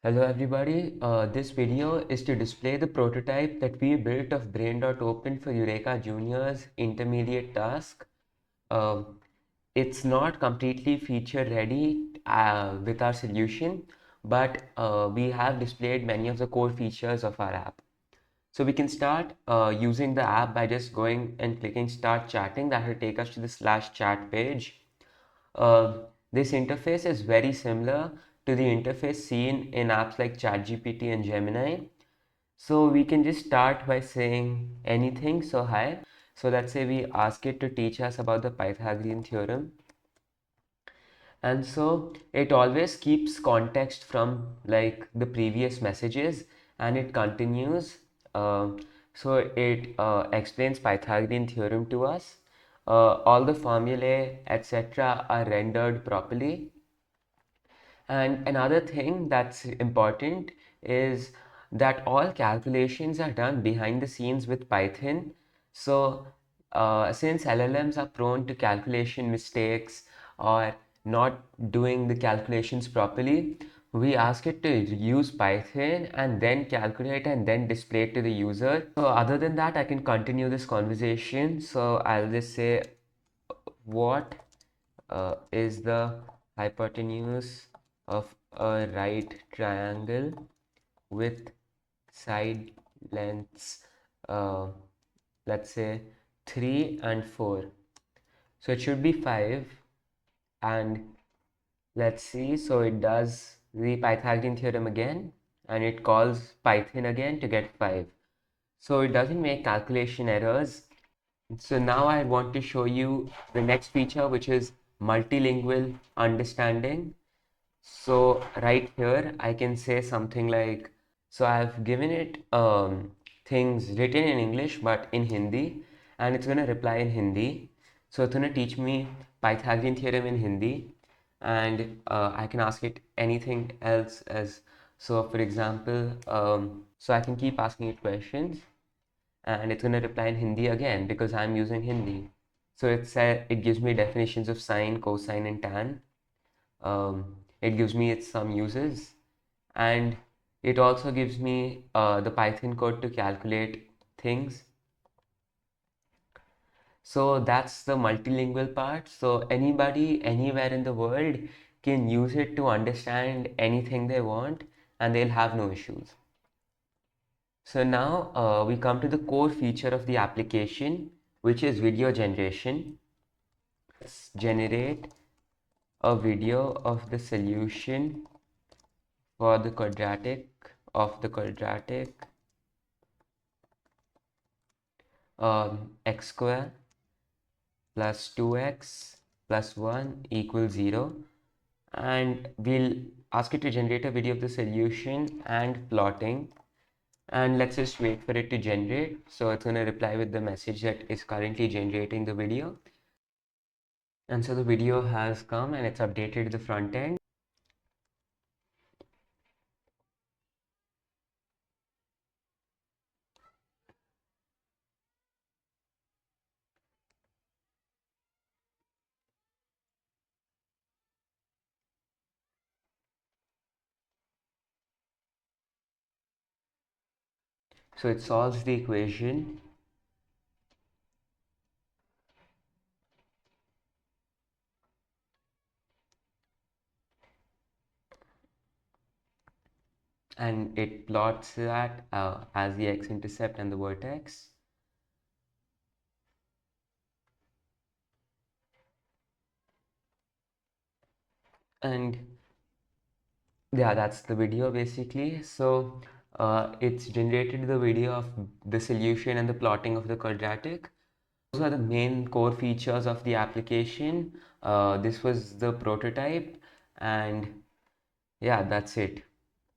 Hello everybody, this video is to display the prototype that we built of brain.open for Eureka Junior's intermediate task. It's not completely feature ready with our solution, but we have displayed many of the core features of our app. So we can start using the app by just going and clicking start chatting. That will take us to the /chat page. Uh, this interface is very similar to the interface seen in apps like ChatGPT and Gemini. So we can just start by saying anything. So hi. So let's say we ask it to teach us about the Pythagorean theorem. And so it always keeps context from like the previous messages and it continues. So it explains Pythagorean theorem to us. All the formulae, etc., are rendered properly. And another thing that's important is that all calculations are done behind the scenes with Python. So since LLMs are prone to calculation mistakes or not doing the calculations properly, we ask it to use Python and then calculate and then display it to the user. So other than that, I can continue this conversation. So I'll just say, what is the hypotenuse of a right triangle with side lengths, uh, let's say 3 and 4. So it should be 5, and let's see. So it does the Pythagorean theorem again and it calls Python again to get 5. So it doesn't make calculation errors. So now I want to show you the next feature, which is multilingual understanding. So right here, I can say something like, so I've given it things written in English but in Hindi, and it's going to reply in Hindi. So it's going to teach me Pythagorean theorem in Hindi, and I can ask it anything else as, so for example, so I can keep asking it questions and it's going to reply in Hindi again because I'm using Hindi. So it gives me definitions of sine, cosine, and tan. It gives me its some uses, and it also gives me the Python code to calculate things. So that's the multilingual part. So anybody anywhere in the world can use it to understand anything they want, and they'll have no issues. So now we come to the core feature of the application, which is video generation. Let's generate a video of the solution for the quadratic of the quadratic x square plus 2x plus 1 equals 0, and we'll ask it to generate a video of the solution and plotting, and let's just wait for it to generate. So it's going to reply with the message that is currently generating the video. And so the video has come and it's updated the front end. So it solves the equation. And it plots that as the x-intercept and the vertex. And yeah, that's the video basically. So it's generated the video of the solution and the plotting of the quadratic. Those are the main core features of the application. This was the prototype, and yeah, that's it.